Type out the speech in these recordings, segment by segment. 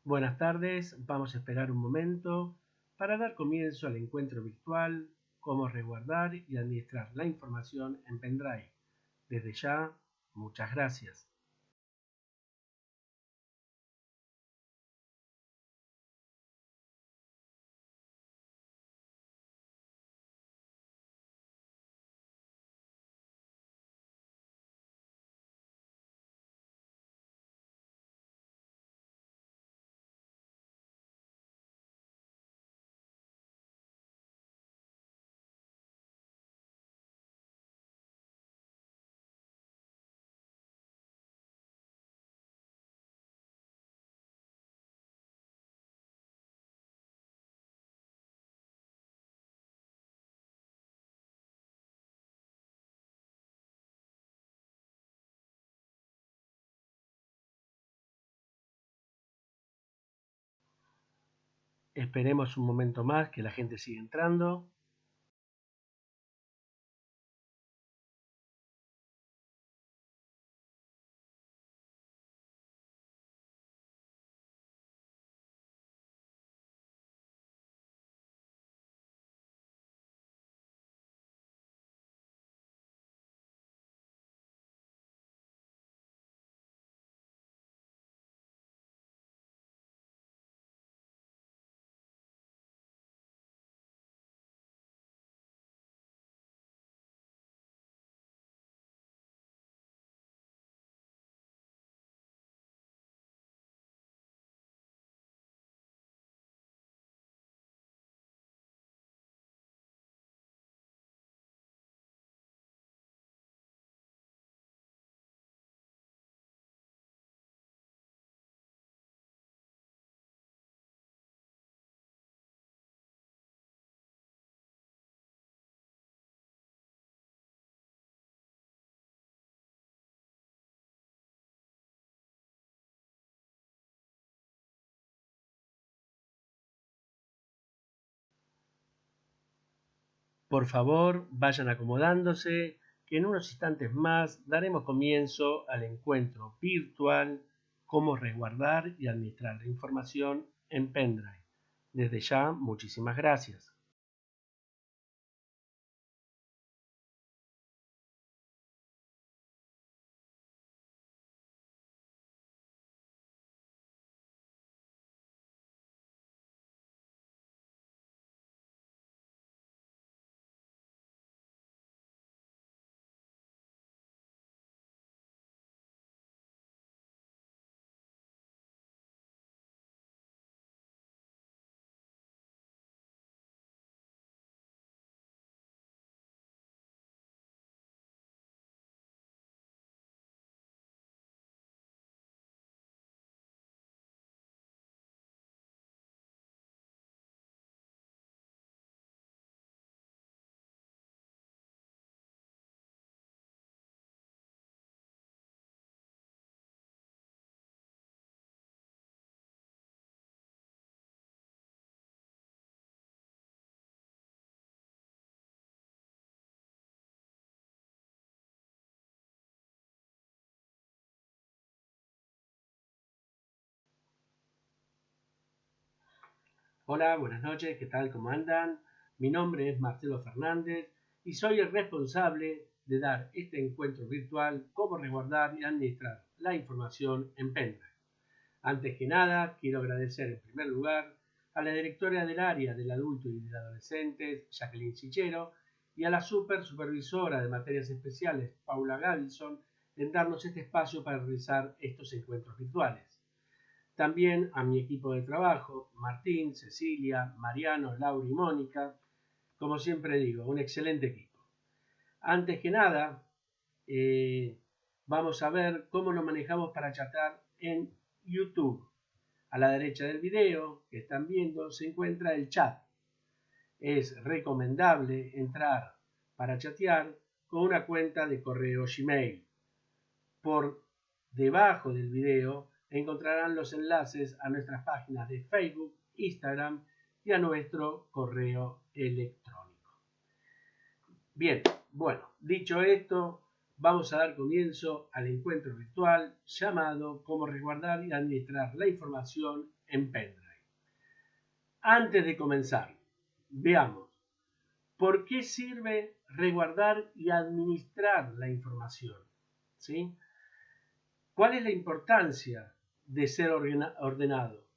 Buenas tardes, vamos a esperar un momento para dar comienzo al encuentro virtual, cómo resguardar y administrar la información en pendrive. Desde ya, muchas gracias. Esperemos un momento más que la gente siga entrando. Por favor, vayan acomodándose, que en unos instantes más daremos comienzo al encuentro virtual, cómo resguardar y administrar la información en pendrive. Desde ya, muchísimas gracias. Hola, buenas noches, ¿qué tal? ¿Cómo andan? Mi nombre es Marcelo Fernández y soy el responsable de dar este encuentro virtual, cómo resguardar y administrar la información en pendrive. Antes que nada, quiero agradecer en primer lugar a la directora del área del adulto y del adolescente, Jacqueline Sichero, y a la supervisora de materias especiales, Paula Gavison, en darnos este espacio para realizar estos encuentros virtuales. También a mi equipo de trabajo, Martín, Cecilia, Mariano, Laura y Mónica. Como siempre digo, un excelente equipo. Antes que nada, vamos a ver cómo nos manejamos para chatar en YouTube. A la derecha del video que están viendo se encuentra el chat. Es recomendable entrar para chatear con una cuenta de correo Gmail. Por debajo del video encontrarán los enlaces a nuestras páginas de Facebook, Instagram y a nuestro correo electrónico. Bien, bueno, dicho esto, vamos a dar comienzo al encuentro virtual llamado Cómo resguardar y administrar la información en pendrive. Antes de comenzar, veamos, ¿por qué sirve resguardar y administrar la información? ¿Sí? ¿Cuál es la importancia de ser ordenado?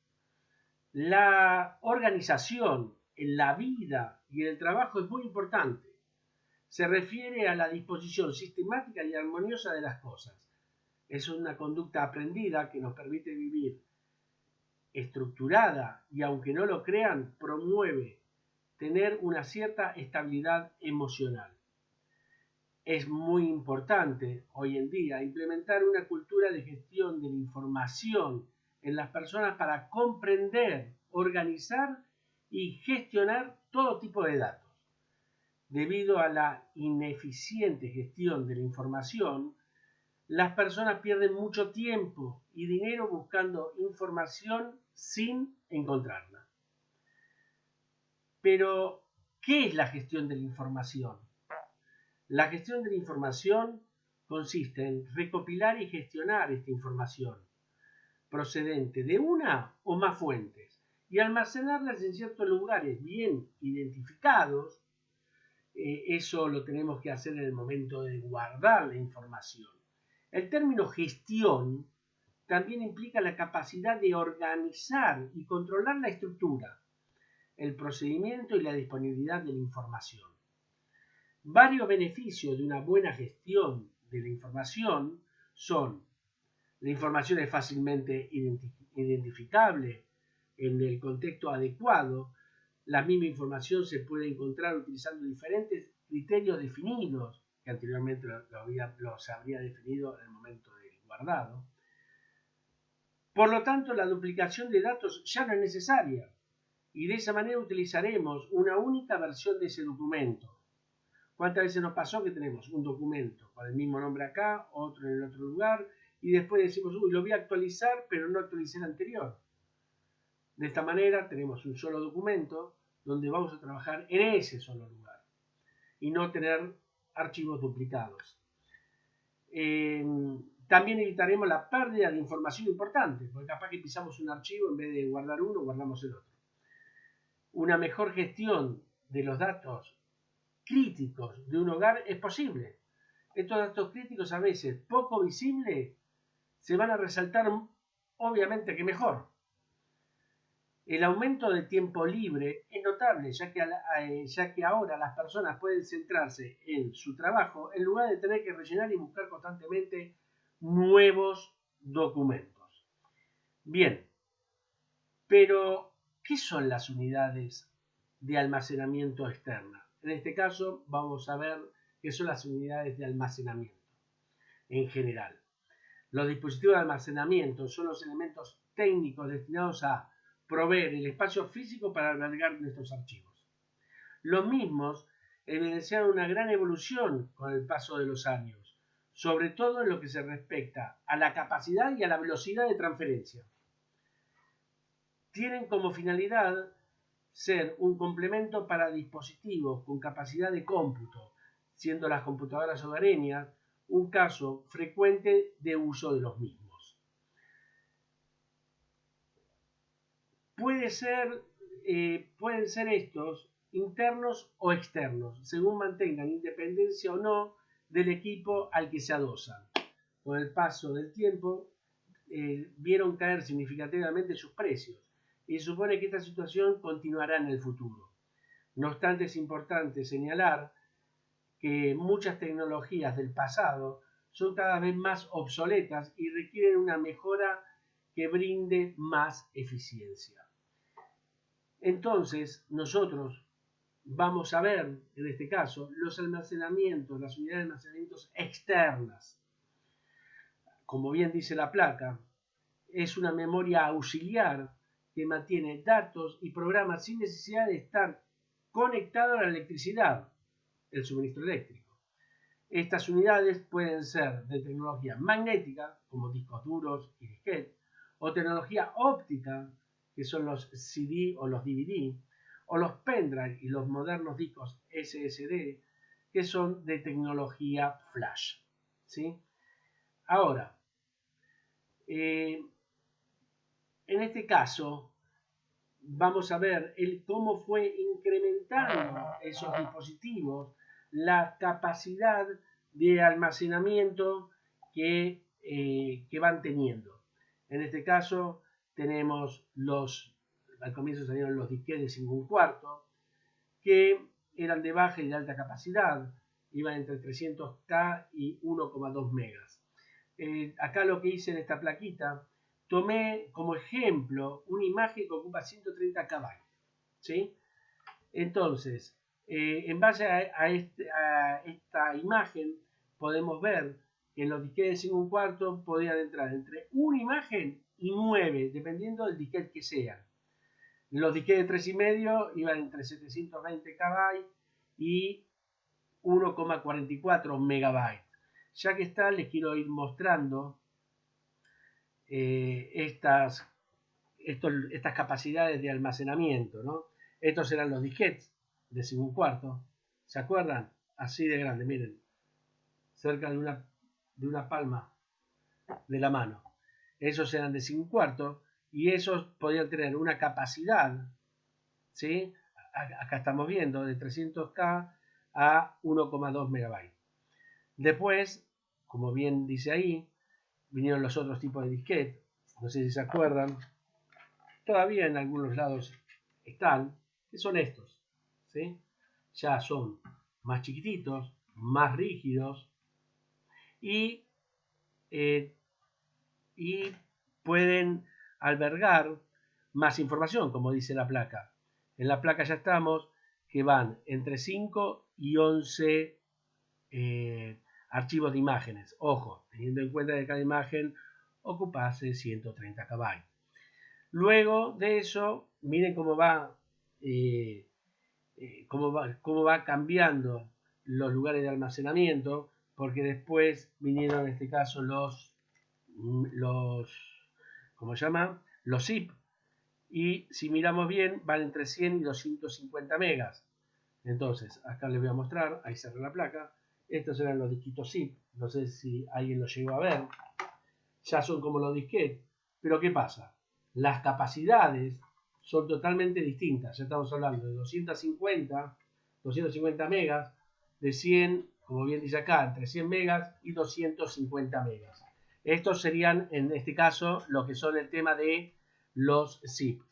La organización en la vida y en el trabajo es muy importante. Se refiere a la disposición sistemática y armoniosa de las cosas. Es una conducta aprendida que nos permite vivir estructurada y, aunque no lo crean, promueve tener una cierta estabilidad emocional. Es muy importante hoy en día implementar una cultura de gestión de la información en las personas para comprender, organizar y gestionar todo tipo de datos. Debido a la ineficiente gestión de la información, las personas pierden mucho tiempo y dinero buscando información sin encontrarla. Pero, ¿qué es la gestión de la información? La gestión de la información consiste en recopilar y gestionar esta información procedente de una o más fuentes y almacenarlas en ciertos lugares bien identificados. Eso lo tenemos que hacer en el momento de guardar la información. El término gestión también implica la capacidad de organizar y controlar la estructura, el procedimiento y la disponibilidad de la información. Varios beneficios de una buena gestión de la información son: la información es fácilmente identificable en el contexto adecuado. La misma información se puede encontrar utilizando diferentes criterios definidos, que anteriormente los habría definido en el momento del guardado. Por lo tanto, la duplicación de datos ya no es necesaria y de esa manera utilizaremos una única versión de ese documento. ¿Cuántas veces nos pasó que tenemos un documento con el mismo nombre acá, otro en el otro lugar, y después decimos, uy, lo voy a actualizar, pero no actualicé el anterior? De esta manera tenemos un solo documento donde vamos a trabajar en ese solo lugar y no tener archivos duplicados. También evitaremos la pérdida de información importante, porque capaz que pisamos un archivo, en vez de guardar uno, guardamos el otro. Una mejor gestión de los datos críticos de un hogar es posible. Estos datos críticos, a veces poco visibles, se van a resaltar obviamente que mejor. El aumento de tiempo libre es notable, ya que ahora las personas pueden centrarse en su trabajo en lugar de tener que rellenar y buscar constantemente nuevos documentos. Bien, pero ¿qué son las unidades de almacenamiento externa? En este caso vamos a ver qué son las unidades de almacenamiento en general. Los dispositivos de almacenamiento son los elementos técnicos destinados a proveer el espacio físico para albergar nuestros archivos. Los mismos evidenciaron una gran evolución con el paso de los años, sobre todo en lo que se respecta a la capacidad y a la velocidad de transferencia. Tienen como finalidad ser un complemento para dispositivos con capacidad de cómputo, siendo las computadoras hogareñas un caso frecuente de uso de los mismos. Pueden ser estos internos o externos, según mantengan independencia o no del equipo al que se adosan. Con el paso del tiempo, vieron caer significativamente sus precios y se supone que esta situación continuará en el futuro. No obstante, es importante señalar que muchas tecnologías del pasado son cada vez más obsoletas y requieren una mejora que brinde más eficiencia. Entonces, nosotros vamos a ver, en este caso, los almacenamientos, las unidades de almacenamiento externas. Como bien dice la placa, es una memoria auxiliar que mantiene datos y programas sin necesidad de estar conectado a la electricidad, el suministro eléctrico. Estas unidades pueden ser de tecnología magnética, como discos duros y disquetes, o tecnología óptica, que son los CD o los DVD, o los pendrive y los modernos discos SSD, que son de tecnología flash. ¿Sí? Ahora, en este caso vamos a ver cómo fue incrementando esos dispositivos la capacidad de almacenamiento que van teniendo. En este caso tenemos al comienzo salieron los disquetes de 5 1/4, que eran de baja y de alta capacidad, iban entre 300K y 1,2 megas. Acá lo que hice en esta plaquita, tomé como ejemplo una imagen que ocupa 130 KB, ¿sí? Entonces, en base a esta imagen, podemos ver que en los disquetes de 5 1/4 podían entrar entre una imagen y 9, dependiendo del disquete que sea. Los disquetes de 3,5 iban entre 720 KB y 1,44 megabytes. Ya que está, les quiero ir mostrando estas capacidades de almacenamiento, ¿no? Estos eran los disquetes de 5 1/4. ¿Se acuerdan? Así de grande, miren. Cerca de una palma de la mano. Esos eran de 5 1/4 y esos podían tener una capacidad, ¿sí? Acá estamos viendo de 300K a 1,2 megabytes. Después, como bien dice ahí, vinieron los otros tipos de disquete. No sé si se acuerdan. Todavía en algunos lados están, que son estos, ¿sí? Ya son más chiquititos, más rígidos y pueden albergar más información, como dice la placa. En la placa ya estamos que van entre 5 y 11 archivos de imágenes. Ojo, teniendo en cuenta que cada imagen ocupase 130 KB. Luego de eso, miren cómo va cambiando los lugares de almacenamiento, porque después vinieron en este caso ¿cómo se llama? Los zip, y si miramos bien van entre 100 y 250 megas. Entonces, acá les voy a mostrar, ahí cerré la placa, estos eran los disquitos zip, no sé si alguien los llegó a ver, ya son como los disquetes, pero ¿qué pasa? Las capacidades son totalmente distintas, ya estamos hablando de 250 megas, de 100, como bien dice acá, entre 100 megas y 250 megas. Estos serían, en este caso, lo que son el tema de los zip.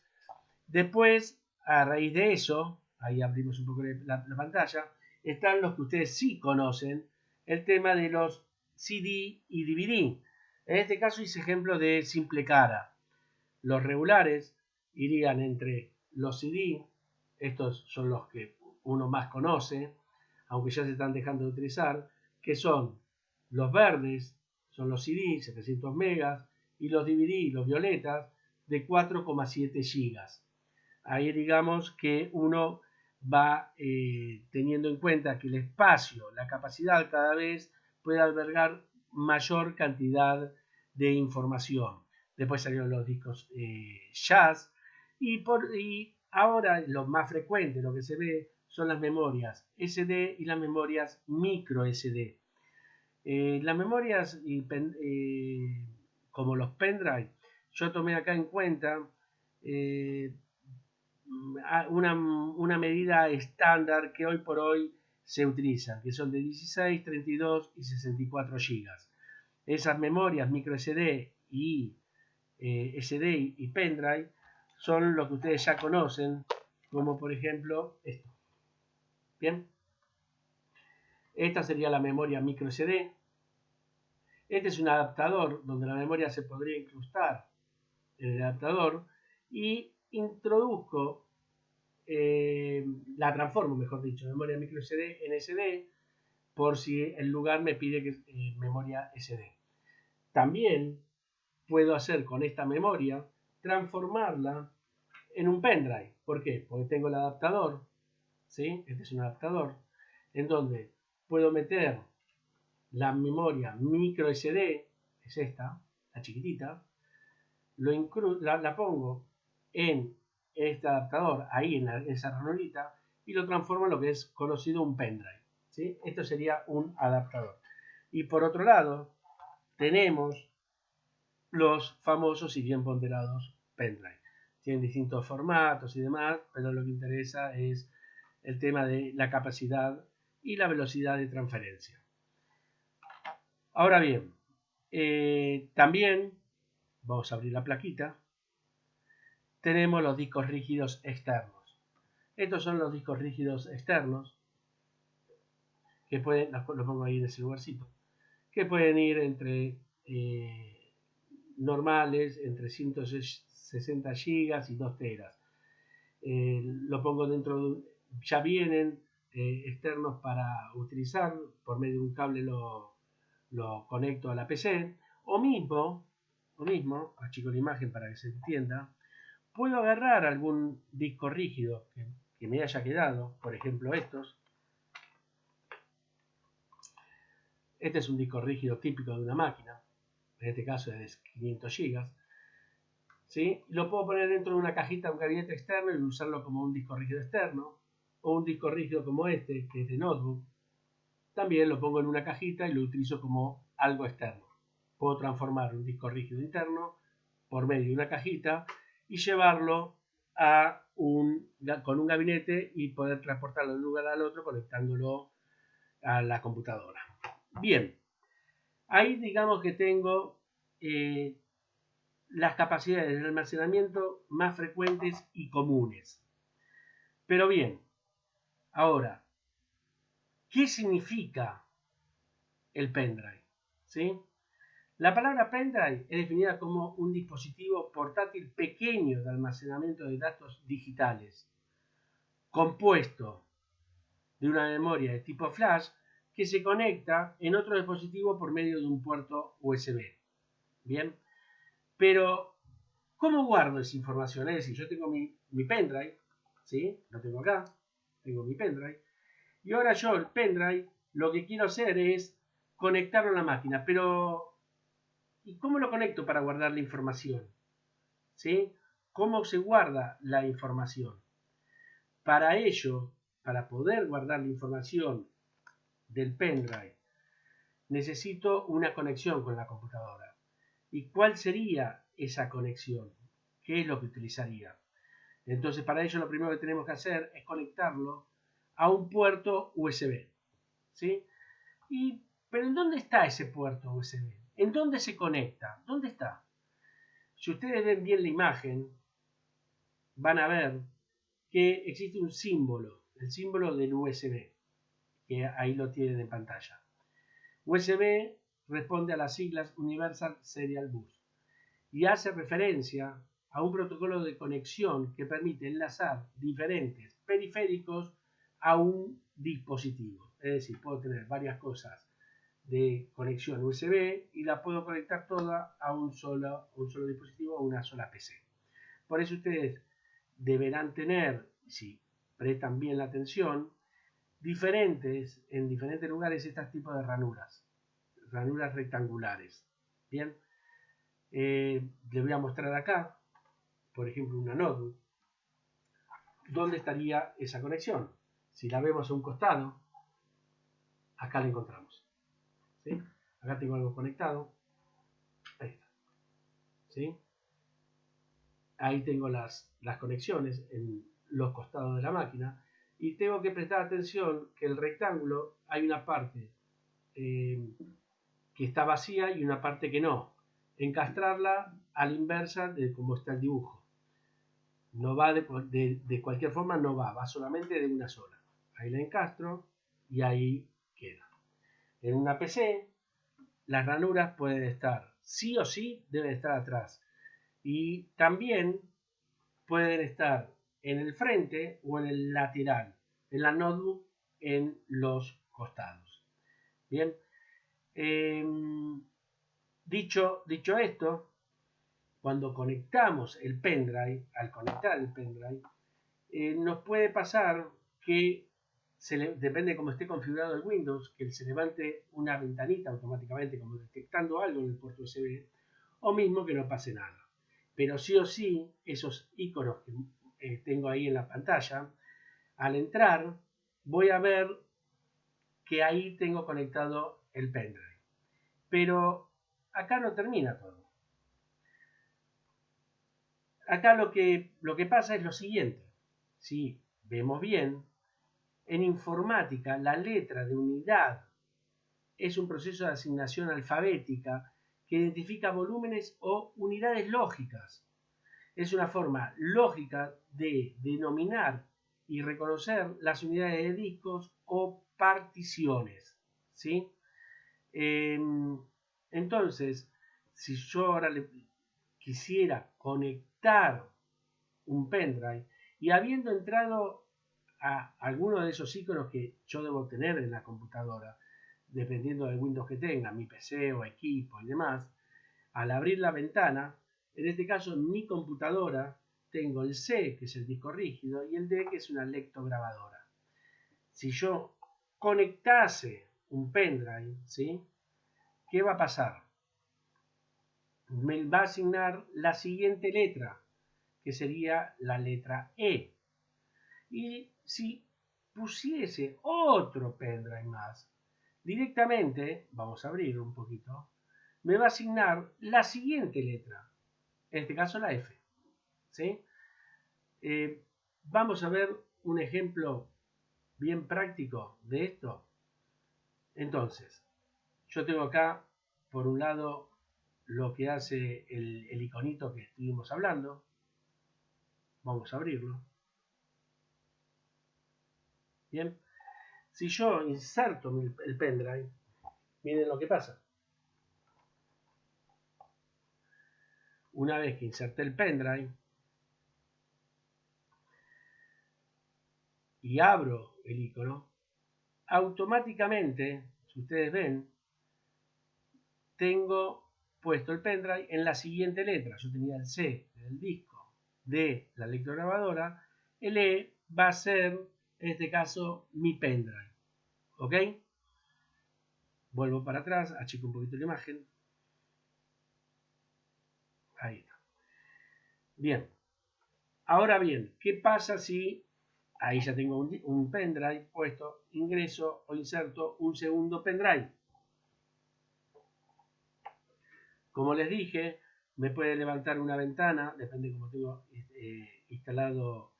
Después, a raíz de eso, ahí abrimos un poco la pantalla, están los que ustedes sí conocen, el tema de los CD y DVD. En este caso hice ejemplo de simple cara. Los regulares irían entre los CD, estos son los que uno más conoce, aunque ya se están dejando de utilizar, que son los verdes, son los CD, 700 megas, y los DVD, los violetas, de 4,7 gigas. Ahí digamos que uno va teniendo en cuenta que el espacio, la capacidad cada vez puede albergar mayor cantidad de información. Después salieron los discos jazz y ahora lo más frecuente, lo que se ve, son las memorias SD y las memorias micro SD. Las memorias como los pendrive, yo tomé acá en cuenta una medida estándar que hoy por hoy se utiliza, que son de 16, 32 y 64 gigas. Esas memorias micro SD y SD y pendrive son lo que ustedes ya conocen, como por ejemplo esto. Bien, esta sería la memoria micro SD. Este es un adaptador donde la memoria se podría incrustar en el adaptador y introduzco, la transformo, mejor dicho, memoria micro SD en SD por si el lugar me pide que memoria SD. También puedo hacer con esta memoria transformarla en un pendrive. ¿Por qué? Porque tengo el adaptador, ¿sí? Este es un adaptador en donde puedo meter la memoria micro SD, es esta, la chiquitita, la pongo en este adaptador, ahí en esa ranurita, y lo transformo en lo que es conocido un pendrive, ¿sí? Esto sería un adaptador. Y por otro lado, tenemos los famosos y bien ponderados pendrive. Tienen distintos formatos y demás, pero lo que interesa es el tema de la capacidad y la velocidad de transferencia. Ahora bien, también vamos a abrir la plaquita. Tenemos los discos rígidos externos. Estos son los discos rígidos externos que pueden, lo pongo ahí en ese lugarcito, que pueden ir entre normales, entre 160 gigas y 2 teras. Lo pongo dentro de ya vienen externos para utilizar, por medio de un cable lo conecto a la PC, o mismo, achico la imagen para que se entienda, puedo agarrar algún disco rígido que me haya quedado, por ejemplo estos. Este es un disco rígido típico de una máquina, en este caso es de 500 GB. ¿Sí? Lo puedo poner dentro de una cajita, un gabinete externo y usarlo como un disco rígido externo, o un disco rígido como este, que es de notebook. También lo pongo en una cajita y lo utilizo como algo externo. Puedo transformar un disco rígido interno por medio de una cajita y llevarlo con un gabinete y poder transportarlo de un lugar al otro conectándolo a la computadora. Bien, ahí digamos que tengo las capacidades de almacenamiento más frecuentes y comunes. Pero bien, ahora, ¿qué significa el pendrive? ¿Sí? La palabra pendrive es definida como un dispositivo portátil pequeño de almacenamiento de datos digitales, compuesto de una memoria de tipo flash que se conecta en otro dispositivo por medio de un puerto USB. Bien, pero ¿cómo guardo esa información? Es decir, yo tengo mi pendrive, ¿sí? Lo tengo acá, tengo mi pendrive, y ahora yo el pendrive lo que quiero hacer es conectarlo a la máquina, pero ¿y cómo lo conecto para guardar la información? ¿Sí? ¿Cómo se guarda la información? Para ello, para poder guardar la información del pendrive, necesito una conexión con la computadora. ¿Y cuál sería esa conexión? ¿Qué es lo que utilizaría? Entonces, para ello lo primero que tenemos que hacer es conectarlo a un puerto USB. ¿Sí? ¿Pero en dónde está ese puerto USB? ¿En dónde se conecta? ¿Dónde está? Si ustedes ven bien la imagen, van a ver que existe un símbolo, el símbolo del USB, que ahí lo tienen en pantalla. USB responde a las siglas Universal Serial Bus y hace referencia a un protocolo de conexión que permite enlazar diferentes periféricos a un dispositivo. Es decir, puedo tener varias cosas de conexión USB y la puedo conectar toda a un solo dispositivo, a una sola PC. Por eso ustedes deberán tener, si prestan bien la atención, en diferentes lugares estos tipos de ranuras rectangulares. Bien, les voy a mostrar acá, por ejemplo, una notebook, ¿dónde estaría esa conexión? Si la vemos a un costado, acá la encontramos. ¿Sí? Acá tengo algo conectado. Ahí está. ¿Sí? Ahí tengo las conexiones en los costados de la máquina y tengo que prestar atención que el rectángulo hay una parte que está vacía y una parte que no. Encastrarla a la inversa de cómo está el dibujo. No va de cualquier forma, no va solamente de una sola. Ahí la encastro y ahí queda. En una PC, las ranuras pueden estar, sí o sí, deben estar atrás. Y también pueden estar en el frente o en el lateral. En la notebook, en los costados. Bien. Dicho esto, cuando conectamos el pendrive, al conectar el pendrive, nos puede pasar que depende de cómo esté configurado el Windows, que se levante una ventanita automáticamente como detectando algo en el puerto USB, o mismo que no pase nada. Pero sí o sí, esos iconos que tengo ahí en la pantalla, al entrar voy a ver que ahí tengo conectado el pendrive. Pero acá no termina todo. Acá lo que pasa es lo siguiente. Si vemos bien, en informática la letra de unidad es un proceso de asignación alfabética que identifica volúmenes o unidades lógicas. Es una forma lógica de denominar y reconocer las unidades de discos o particiones, ¿sí? Entonces, si yo ahora quisiera conectar un pendrive y habiendo entrado a alguno de esos iconos que yo debo tener en la computadora, dependiendo del Windows que tenga, mi PC o equipo y demás, al abrir la ventana, en este caso en mi computadora, tengo el C, que es el disco rígido, y el D, que es una lectograbadora. Si yo conectase un pendrive, ¿sí? ¿Qué va a pasar? Me va a asignar la siguiente letra, que sería la letra E. Y si pusiese otro pendrive más, directamente, vamos a abrir un poquito, me va a asignar la siguiente letra, en este caso la F. ¿Sí? Vamos a ver un ejemplo bien práctico de esto. Entonces, yo tengo acá, por un lado, lo que hace el iconito que estuvimos hablando. Vamos a abrirlo. Bien. Si yo inserto el pendrive, miren lo que pasa. Una vez que inserté el pendrive y abro el icono, automáticamente, si ustedes ven, tengo puesto el pendrive en la siguiente letra. Yo tenía el C del disco de la lectograbadora, el E va a ser, en este caso, mi pendrive. ¿Ok? Vuelvo para atrás, achico un poquito la imagen. Ahí está. Bien. Ahora bien, ¿qué pasa si ahí ya tengo un pendrive puesto, ingreso o inserto un segundo pendrive? Como les dije, me puede levantar una ventana, depende de cómo tengo instalado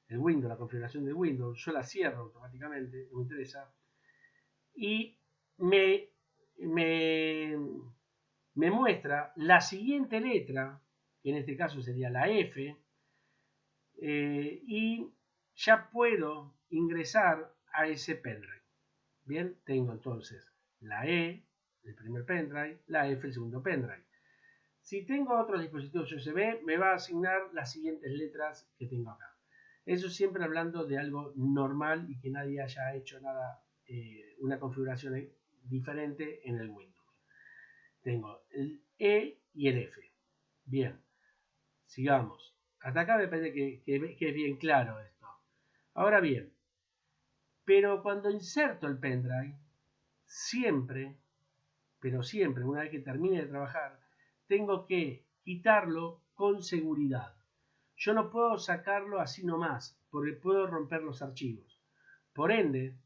el Windows, la configuración de Windows. Yo la cierro automáticamente, no me interesa. Y me, me muestra la siguiente letra, que en este caso sería la F, y ya puedo ingresar a ese pendrive. Bien, tengo entonces la E, el primer pendrive, la F, el segundo pendrive. Si tengo otros dispositivos USB, me va a asignar las siguientes letras que tengo acá. Eso siempre hablando de algo normal y que nadie haya hecho nada, una configuración diferente en el Windows. Tengo el E y el F. Bien, sigamos. Hasta acá me parece que es bien claro esto. Ahora bien, pero cuando inserto el pendrive, siempre, pero siempre, una vez que termine de trabajar, tengo que quitarlo con seguridad. Yo no puedo sacarlo así nomás, porque puedo romper los archivos. Por ende,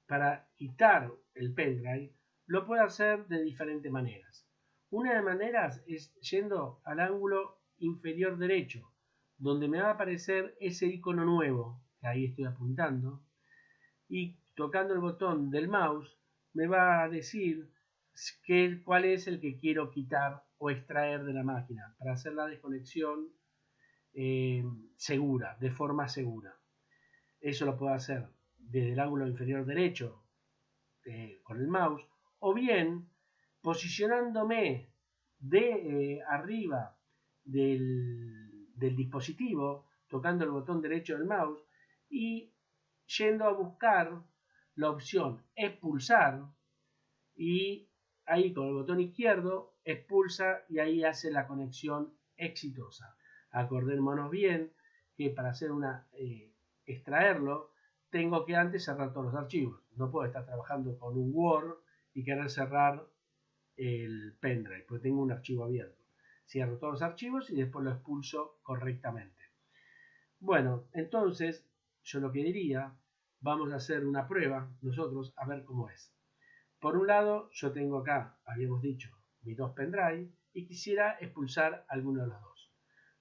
para quitar el pendrive, lo puedo hacer de diferentes maneras. Una de las maneras es yendo al ángulo inferior derecho, donde me va a aparecer ese icono nuevo, que ahí estoy apuntando, y tocando el botón del mouse me va a decir cuál es el que quiero quitar o extraer de la máquina para hacer la desconexión segura, de forma segura. Eso lo puedo hacer desde el ángulo inferior derecho con el mouse, o bien posicionándome de arriba del dispositivo, tocando el botón derecho del mouse y yendo a buscar la opción expulsar, y ahí con el botón izquierdo expulsa y ahí hace la conexión exitosa. Acordémonos bien que para hacer extraerlo tengo que antes cerrar todos los archivos. No puedo estar trabajando con un Word y querer cerrar el pendrive, porque tengo un archivo abierto. Cierro todos los archivos y después lo expulso correctamente. Bueno, entonces yo lo que diría, vamos a hacer una prueba nosotros a ver cómo es. Por un lado, yo tengo acá, habíamos dicho, mis dos pendrive y quisiera expulsar alguno de los dos.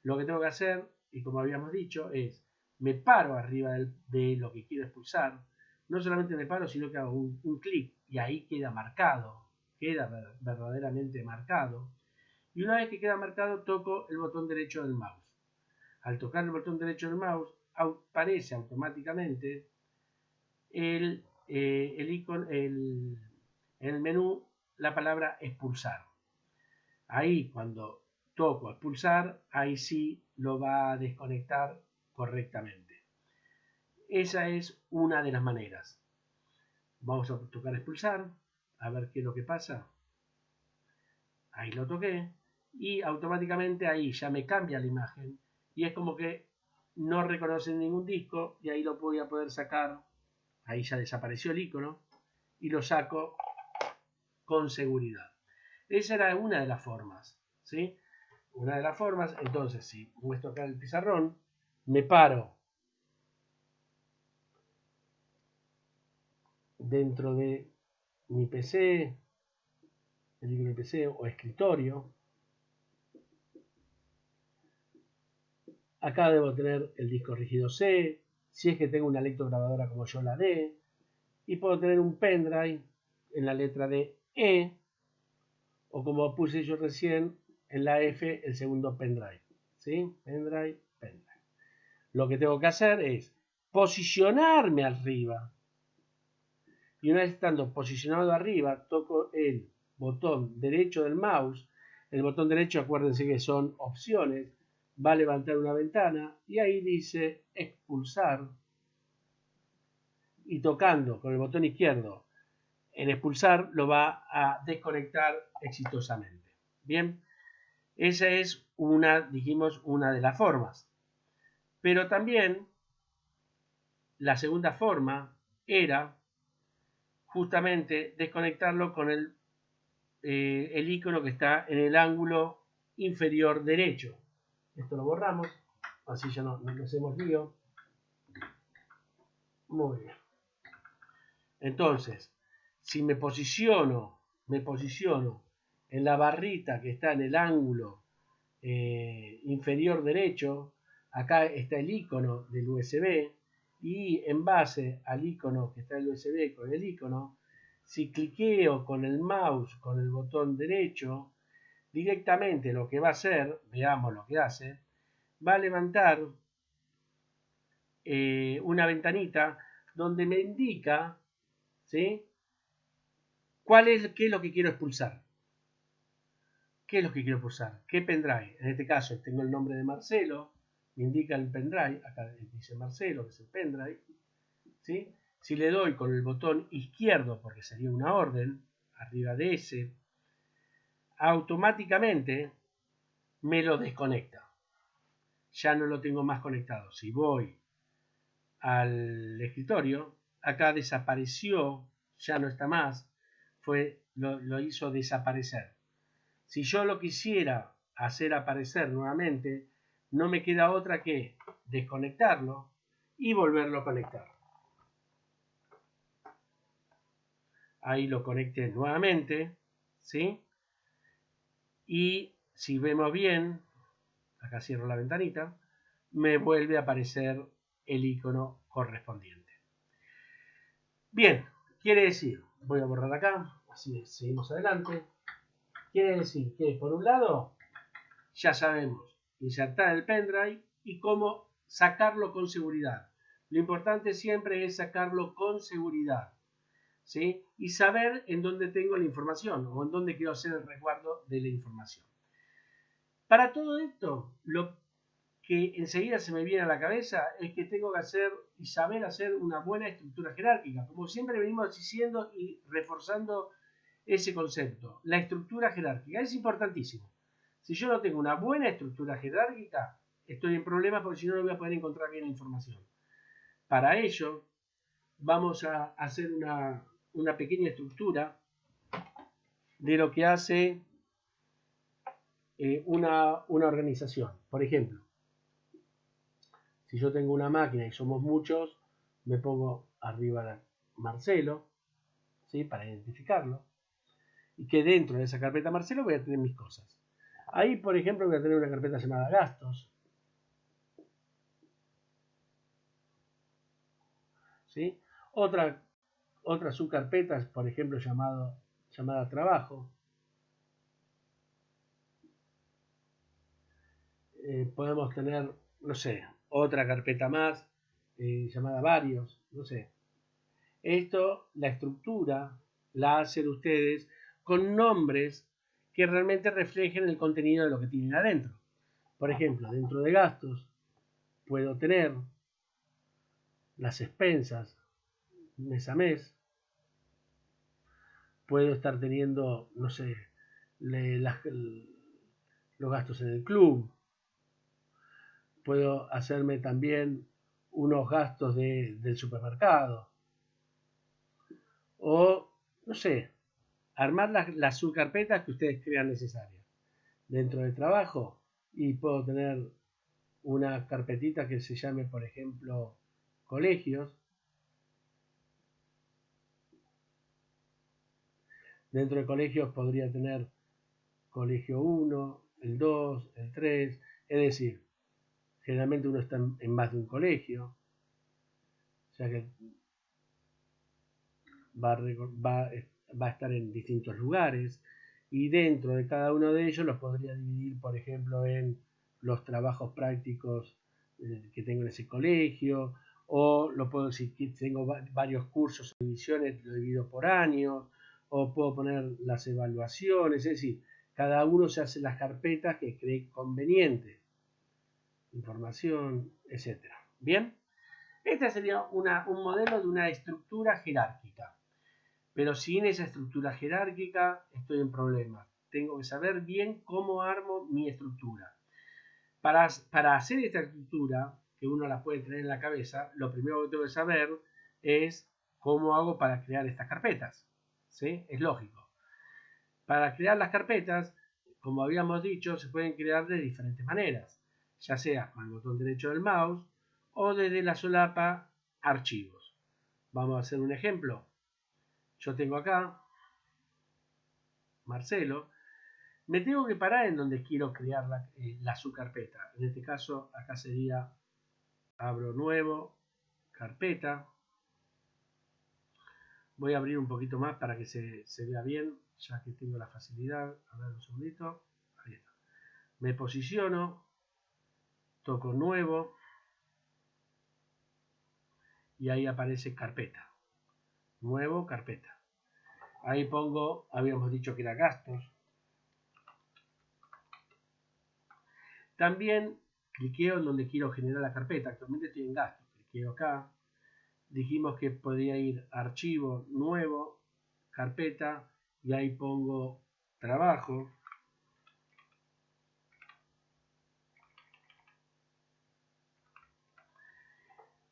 Lo que tengo que hacer, y como habíamos dicho, es me paro arriba de lo que quiero expulsar. No solamente me paro, sino que hago un clic y ahí queda marcado, queda verdaderamente marcado. Y una vez que queda marcado, toco el botón derecho del mouse. Al tocar el botón derecho del mouse, aparece automáticamente en el menú la palabra expulsar. Ahí cuando toco expulsar, ahí sí lo va a desconectar correctamente. Esa es una de las maneras. Vamos a tocar expulsar, a ver qué es lo que pasa. Ahí lo toqué y automáticamente ahí ya me cambia la imagen y es como que no reconoce ningún disco y ahí lo voy a poder sacar. Ahí ya desapareció el icono y lo saco con seguridad. Esa era una de las formas, ¿sí? Una de las formas, entonces, si muestro acá el pizarrón, me paro dentro de mi PC, el PC o escritorio. Acá debo tener el disco rígido C, si es que tengo una lectograbadora como yo la D, y puedo tener un pendrive en la letra de E, o como puse yo recién, en la F, el segundo pendrive. ¿Sí? Pendrive, pendrive. Lo que tengo que hacer es posicionarme arriba. Y una vez estando posicionado arriba, toco el botón derecho del mouse. El botón derecho, acuérdense que son opciones. Va a levantar una ventana y ahí dice expulsar. Y tocando con el botón izquierdo en expulsar lo va a desconectar exitosamente. Bien, esa es dijimos, una de las formas. Pero también la segunda forma era justamente desconectarlo con el icono que está en el ángulo inferior derecho. Esto lo borramos, así ya no nos hacemos lío. Muy bien. Entonces, si me posiciono en la barrita que está en el ángulo inferior derecho, acá está el icono del USB y en base al icono que está el USB con el icono, si cliqueo con el mouse con el botón derecho, directamente lo que va a hacer, veamos lo que hace, va a levantar una ventanita donde me indica, ¿sí?, qué es lo que quiero expulsar. ¿Qué es lo que quiero expulsar? ¿Qué pendrive? En este caso tengo el nombre de Marcelo, me indica el pendrive, acá dice Marcelo, que es el pendrive, ¿sí? Si le doy con el botón izquierdo, porque sería una orden, arriba de ese, automáticamente me lo desconecta. Ya no lo tengo más conectado. Si voy al escritorio, acá desapareció, ya no está más, lo hizo desaparecer. Si yo lo quisiera hacer aparecer nuevamente, no me queda otra que desconectarlo y volverlo a conectar. Ahí lo conecté nuevamente, ¿sí? Y si vemos bien, acá cierro la ventanita, me vuelve a aparecer el icono correspondiente. Bien, quiere decir, voy a borrar acá, así seguimos adelante. Quiere decir que por un lado ya sabemos insertar el pendrive y cómo sacarlo con seguridad. Lo importante siempre es sacarlo con seguridad, ¿sí? Y saber en dónde tengo la información o en dónde quiero hacer el resguardo de la información. Para todo esto, lo que enseguida se me viene a la cabeza es que tengo que hacer y saber hacer una buena estructura jerárquica, como siempre venimos diciendo y reforzando ese concepto. La estructura jerárquica es importantísimo. Si yo no tengo una buena estructura jerárquica, estoy en problemas porque si no, no voy a poder encontrar bien la información. Para ello, vamos a hacer una pequeña estructura de lo que hace una organización. Por ejemplo, si yo tengo una máquina y somos muchos, me pongo arriba Marcelo, ¿sí?, para identificarlo, y que dentro de esa carpeta Marcelo voy a tener mis cosas. Ahí, por ejemplo, voy a tener una carpeta llamada gastos, ¿sí? Otra subcarpeta, por ejemplo, llamada trabajo. Podemos tener, no sé, otra carpeta más llamada varios, no sé. Esto, la estructura la hacen ustedes con nombres que realmente reflejen el contenido de lo que tienen adentro. Por ejemplo, dentro de gastos puedo tener las expensas mes a mes. Puedo estar teniendo, no sé, los gastos en el club. Puedo hacerme también unos gastos del supermercado. O, no sé, armar las subcarpetas que ustedes crean necesarias. Dentro del trabajo, y puedo tener una carpetita que se llame, por ejemplo, colegios. Dentro de colegios podría tener colegio 1, el 2, el 3, es decir, generalmente uno está en más de un colegio, o sea que va a estar en distintos lugares, y dentro de cada uno de ellos los podría dividir, por ejemplo, en los trabajos prácticos que tengo en ese colegio, o lo puedo, si tengo varios cursos o divisiones, lo divido por años, o puedo poner las evaluaciones, es decir, cada uno se hace las carpetas que cree conveniente, información, etcétera. Bien, este sería un modelo de una estructura jerárquica. Pero sin esa estructura jerárquica estoy en problemas. Tengo que saber bien cómo armo mi estructura. Para hacer esta estructura, que uno la puede tener en la cabeza, lo primero que tengo que saber es cómo hago para crear estas carpetas. ¿Sí? Es lógico. Para crear las carpetas, como habíamos dicho, se pueden crear de diferentes maneras, ya sea con el botón derecho del mouse o desde la solapa archivos. Vamos a hacer un ejemplo. Yo tengo acá Marcelo, me tengo que parar en donde quiero crear la subcarpeta. En este caso, acá sería abro nuevo, carpeta. Voy a abrir un poquito más para que se vea bien, ya que tengo la facilidad. A ver un segundito. Ahí está. Me posiciono, toco nuevo y ahí aparece carpeta. Nuevo, carpeta. Ahí pongo, habíamos dicho que era gastos. También cliqueo en donde quiero generar la carpeta. Actualmente estoy en gastos. Cliqueo acá. Dijimos que podía ir archivo, nuevo, carpeta, y ahí pongo trabajo.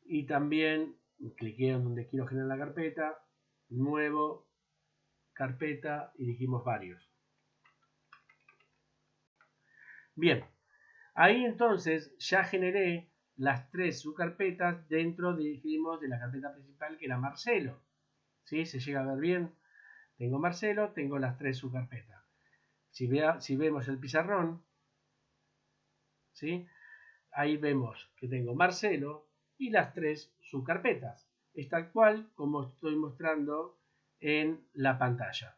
Y también cliqueo en donde quiero generar la carpeta, nuevo, carpeta, y dijimos varios. Bien, ahí entonces ya generé las tres subcarpetas dentro, dijimos, de la carpeta principal, que era Marcelo. ¿Sí? ¿Se llega a ver bien? Tengo Marcelo, tengo las tres subcarpetas. Si vemos el pizarrón, ¿sí? Ahí vemos que tengo Marcelo y las tres subcarpetas. Es tal cual como estoy mostrando en la pantalla.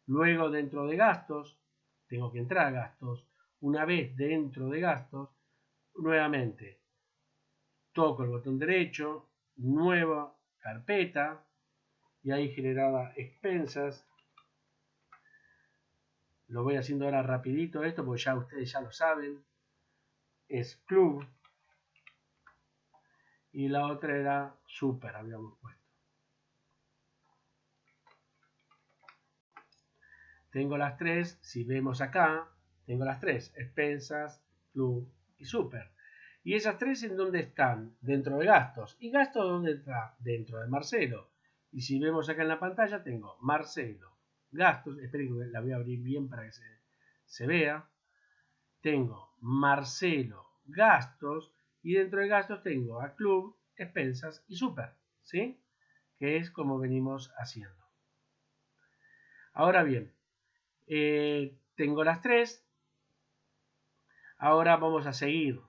Luego, dentro de gastos, tengo que entrar a gastos. Una vez dentro de gastos, nuevamente toco el botón derecho, nueva carpeta, y ahí generaba expensas. Lo voy haciendo ahora rapidito esto porque ya ustedes ya lo saben. Es club. Y la otra era super, habíamos puesto. Tengo las tres, si vemos acá, tengo las tres, expensas, club y super. ¿Y esas tres en dónde están? Dentro de gastos. ¿Y gastos dónde está? Dentro de Marcelo. Y si vemos acá en la pantalla, tengo Marcelo, gastos, esperen que la voy a abrir bien para que se vea. Tengo Marcelo, gastos, y dentro de gastos tengo a club, expensas y super, ¿sí? Que es como venimos haciendo. Ahora bien, tengo las tres. Ahora vamos a seguir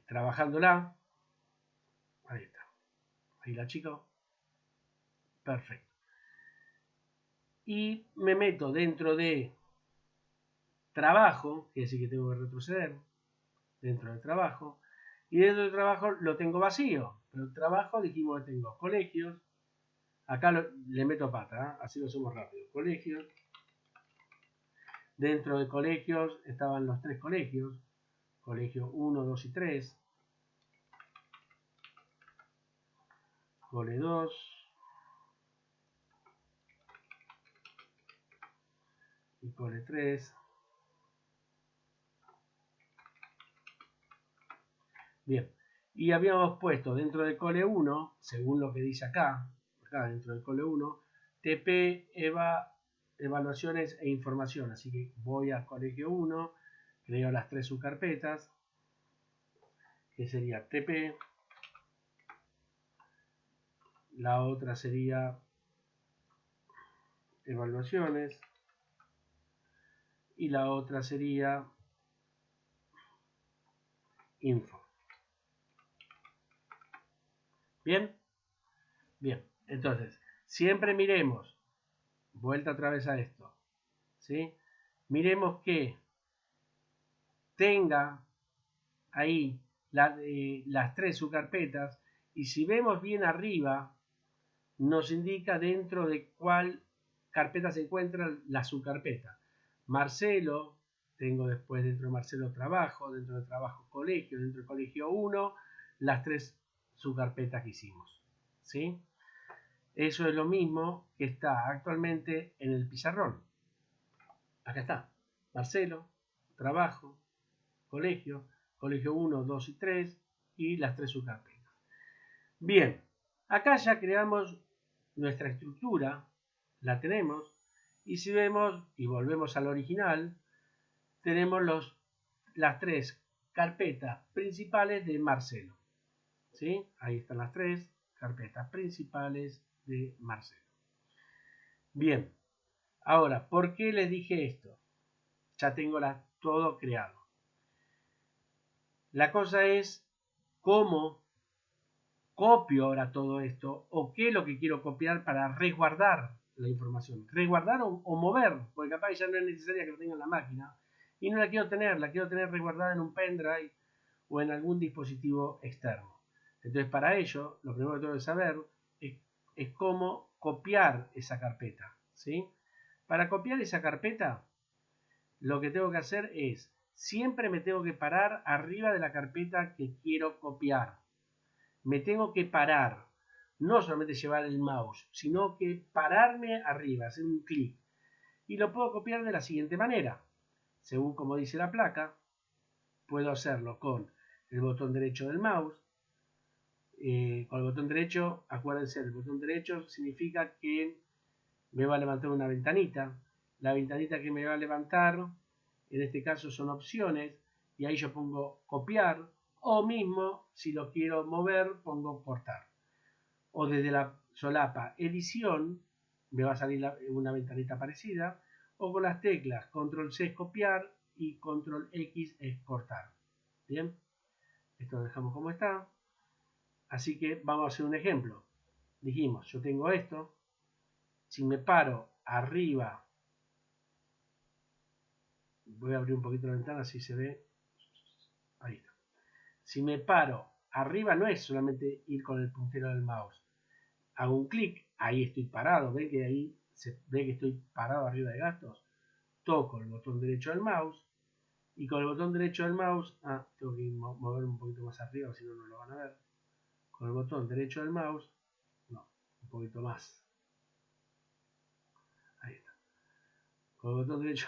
trabajándola. Ahí está. Ahí la chico. Perfecto. Y me meto dentro de trabajo, quiere decir que tengo que retroceder dentro del trabajo. Y dentro del trabajo lo tengo vacío. Pero el trabajo dijimos que tengo colegios. Acá le meto pata, así lo hacemos rápido. Colegios. Dentro de colegios estaban los 3 colegios. Colegio 1, 2 y 3. Cole 2. Y cole 3. Bien. Y habíamos puesto dentro de cole 1, según lo que dice acá dentro del cole 1, TP, evaluaciones e información. Así que voy a colegio 1, creo las 3 subcarpetas, que sería TP, la otra sería evaluaciones y la otra sería info. ¿Bien? Bien, entonces, siempre miremos, vuelta otra vez a esto, ¿sí? Miremos que tenga ahí las 3 subcarpetas, y si vemos bien arriba, nos indica dentro de cuál carpeta se encuentra la subcarpeta. Marcelo, tengo después dentro de Marcelo trabajo, dentro de trabajo colegio, dentro de colegio 1, las 3 subcarpetas que hicimos, ¿sí? Eso es lo mismo que está actualmente en el pizarrón. Acá está, Marcelo, trabajo, colegio, colegio 1, 2 y 3 y las 3 subcarpetas. Bien, acá ya creamos nuestra estructura, la tenemos, y si vemos y volvemos al original, tenemos las 3 carpetas principales de Marcelo. ¿Sí? Ahí están las 3 carpetas principales de Marcelo. Bien, ahora, ¿por qué les dije esto? Ya tengo todo creado. La cosa es cómo copio ahora todo esto o qué es lo que quiero copiar para resguardar la información. Resguardar o mover, porque capaz ya no es necesaria que lo tenga en la máquina y no la quiero tener resguardada en un pendrive o en algún dispositivo externo. Entonces, para ello, lo primero que tengo que saber es cómo copiar esa carpeta, ¿sí? Para copiar esa carpeta, lo que tengo que hacer es, siempre me tengo que parar arriba de la carpeta que quiero copiar. Me tengo que parar, no solamente llevar el mouse, sino que pararme arriba, hacer un clic. Y lo puedo copiar de la siguiente manera. Según como dice la placa, puedo hacerlo con el botón derecho del mouse. Con el botón derecho, acuérdense, el botón derecho significa que me va a levantar una ventanita. La ventanita que me va a levantar, en este caso son opciones, y ahí yo pongo copiar, o mismo, si lo quiero mover, pongo cortar. O desde la solapa edición, me va a salir una ventanita parecida, o con las teclas control C es copiar y control X es cortar. Bien, esto lo dejamos como está. Así que vamos a hacer un ejemplo. Dijimos, yo tengo esto, si me paro arriba, voy a abrir un poquito la ventana si se ve, ahí está. Si me paro arriba no es solamente ir con el puntero del mouse, hago un clic, ahí estoy parado, ven que ahí se ve que estoy parado arriba de gastos, toco el botón derecho del mouse y con el botón derecho del mouse, tengo que mover un poquito más arriba, si no, no lo van a ver, con el botón derecho del mouse, no, un poquito más, ahí está, con el botón derecho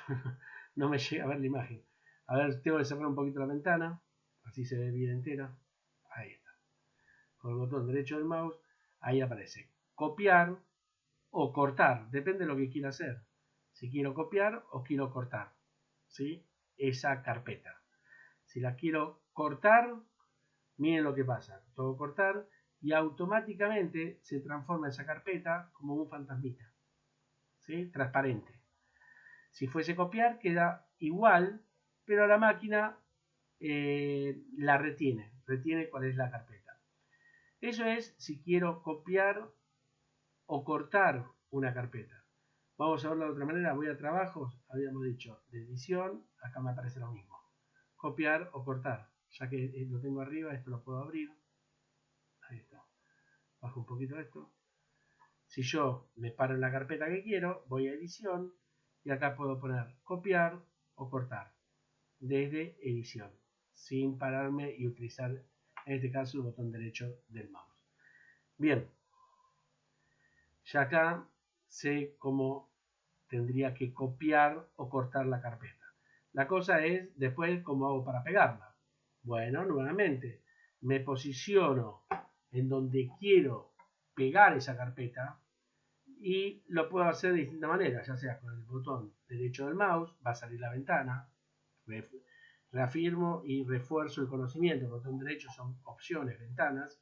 no me llega a ver la imagen, a ver, tengo que cerrar un poquito la ventana, así se ve bien entera, ahí está, con el botón derecho del mouse, ahí aparece copiar o cortar, depende de lo que quiera hacer, si quiero copiar o quiero cortar, ¿sí? Esa carpeta. Si la quiero cortar, miren lo que pasa, todo cortar y automáticamente se transforma esa carpeta como un fantasmita, ¿sí? Transparente. Si fuese copiar queda igual, pero la máquina la retiene cuál es la carpeta. Eso es si quiero copiar o cortar una carpeta. Vamos a verlo de otra manera. Voy a trabajos, habíamos dicho de edición, acá me aparece lo mismo. Copiar o cortar. Ya que lo tengo arriba, esto lo puedo abrir. Ahí está. Bajo un poquito esto. Si yo me paro en la carpeta que quiero, voy a edición y acá puedo poner copiar o cortar desde edición, sin pararme y utilizar en este caso el botón derecho del mouse. Bien, ya acá sé cómo tendría que copiar o cortar la carpeta. La cosa es después cómo hago para pegarla. Bueno, nuevamente me posiciono en donde quiero pegar esa carpeta y lo puedo hacer de distintas maneras, ya sea con el botón derecho del mouse, va a salir la ventana, reafirmo y refuerzo el conocimiento. El botón derecho son opciones, ventanas.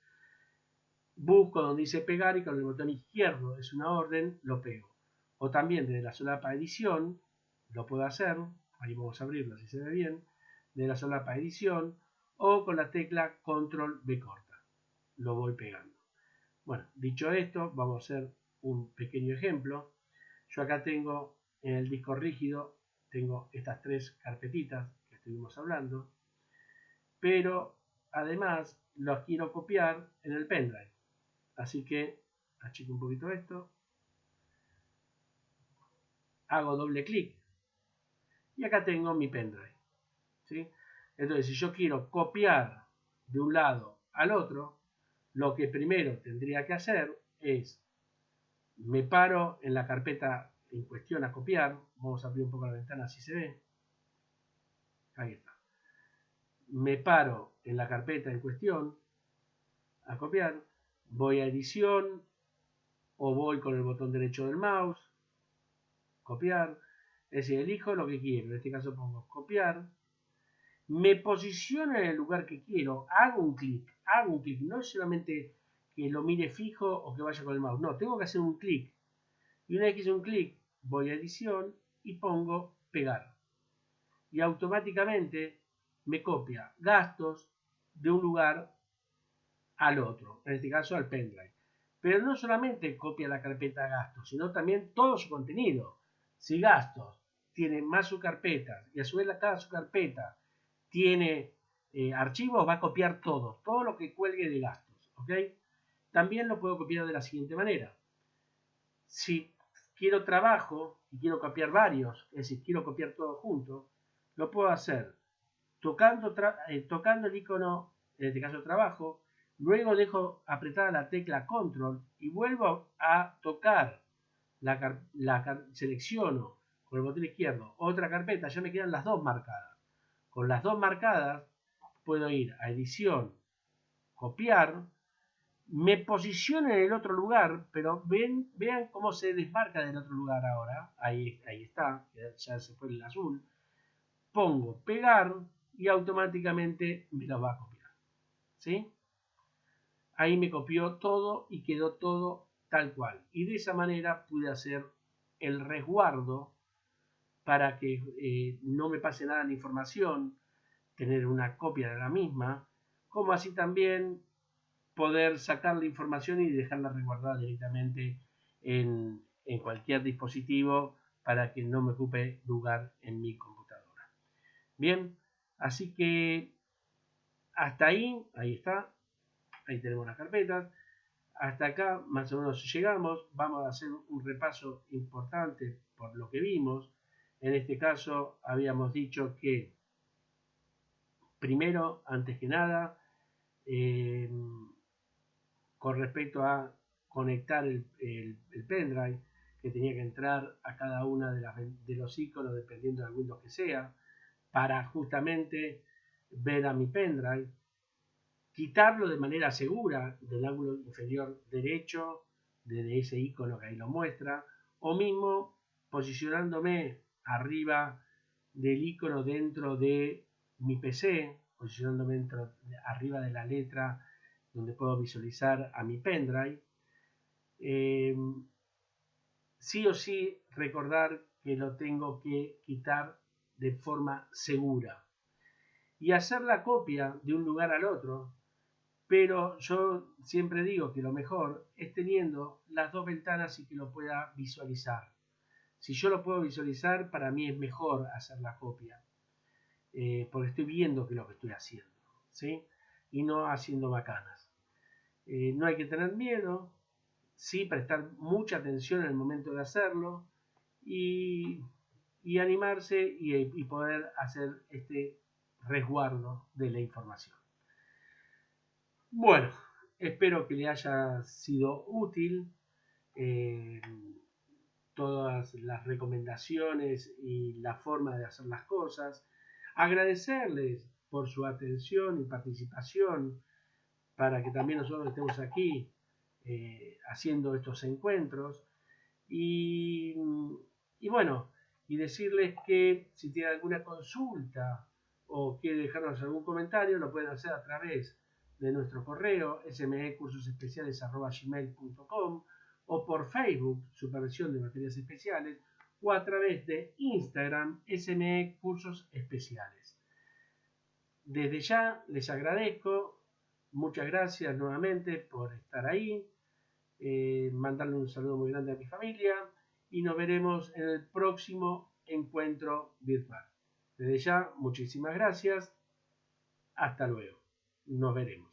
Busco donde dice pegar y con el botón izquierdo es una orden, lo pego. O también desde la solapa edición, lo puedo hacer, ahí vamos a abrirlo si se ve bien, de la solapa edición o con la tecla control B corta. Lo voy pegando. Bueno, dicho esto, vamos a hacer un pequeño ejemplo. Yo acá tengo en el disco rígido, tengo estas tres carpetitas que estuvimos hablando, pero además los quiero copiar en el pendrive. Así que achico un poquito esto, hago doble clic y acá tengo mi pendrive. ¿Sí? Entonces, si yo quiero copiar de un lado al otro, lo que primero tendría que hacer es, me paro en la carpeta en cuestión a copiar, vamos a abrir un poco la ventana así se ve, ahí está, me paro en la carpeta en cuestión a copiar, voy a edición o voy con el botón derecho del mouse, copiar, es decir, elijo lo que quiero, en este caso pongo copiar, me posiciono en el lugar que quiero, hago un clic, no es solamente que lo mire fijo o que vaya con el mouse, no, tengo que hacer un clic, y una vez que hice un clic, voy a edición y pongo pegar, y automáticamente me copia gastos de un lugar al otro, en este caso al pendrive. Pero no solamente copia la carpeta gastos, sino también todo su contenido. Si gastos tiene más subcarpetas y a su vez cada subcarpeta tiene archivos, va a copiar todo lo que cuelgue de gastos. ¿Ok? También lo puedo copiar de la siguiente manera. Si quiero trabajo y quiero copiar varios, es decir, quiero copiar todo junto, lo puedo hacer tocando el icono, en este caso trabajo, luego dejo apretada la tecla control y vuelvo a tocar selecciono con el botón izquierdo otra carpeta, ya me quedan las dos marcadas. Con las dos marcadas puedo ir a edición, copiar, me posiciono en el otro lugar, pero vean cómo se desmarca del otro lugar ahora, ahí está, ya se fue el azul, pongo pegar y automáticamente me lo va a copiar. ¿Sí? Ahí me copió todo y quedó todo tal cual. Y de esa manera pude hacer el resguardo para que no me pase nada de información, tener una copia de la misma, como así también poder sacar la información y dejarla resguardada directamente en cualquier dispositivo para que no me ocupe lugar en mi computadora. Bien, así que hasta ahí está, ahí tenemos las carpetas. Hasta acá más o menos llegamos. Vamos a hacer un repaso importante por lo que vimos. En este caso habíamos dicho que primero, antes que nada, con respecto a conectar el pendrive, que tenía que entrar a cada una de los iconos dependiendo del Windows que sea, para justamente ver a mi pendrive, quitarlo de manera segura del ángulo inferior derecho de ese icono que ahí lo muestra, o mismo posicionándome arriba del icono dentro de mi PC, posicionándome arriba de la letra donde puedo visualizar a mi pendrive. Sí o sí recordar que lo tengo que quitar de forma segura y hacer la copia de un lugar al otro pero yo siempre digo que lo mejor es teniendo las dos ventanas y que lo pueda visualizar. Si yo lo puedo visualizar, para mí es mejor hacer la copia, porque estoy viendo que es lo que estoy haciendo, ¿sí? Y no haciendo macanas. No hay que tener miedo, sí, prestar mucha atención en el momento de hacerlo y, y animarse y poder hacer este resguardo de la información. Bueno, espero que le haya sido útil todas las recomendaciones y la forma de hacer las cosas. Agradecerles por su atención y participación para que también nosotros estemos aquí haciendo estos encuentros. Y, y bueno, y decirles que si tienen alguna consulta o quieren dejarnos algún comentario, lo pueden hacer a través de nuestro correo smecursosespeciales@gmail.com o por Facebook, Supervisión de Materias Especiales, o a través de Instagram, SME Cursos Especiales. Desde ya les agradezco, muchas gracias nuevamente por estar ahí, mandarle un saludo muy grande a mi familia y nos veremos en el próximo encuentro virtual. Desde ya, muchísimas gracias, hasta luego, nos veremos.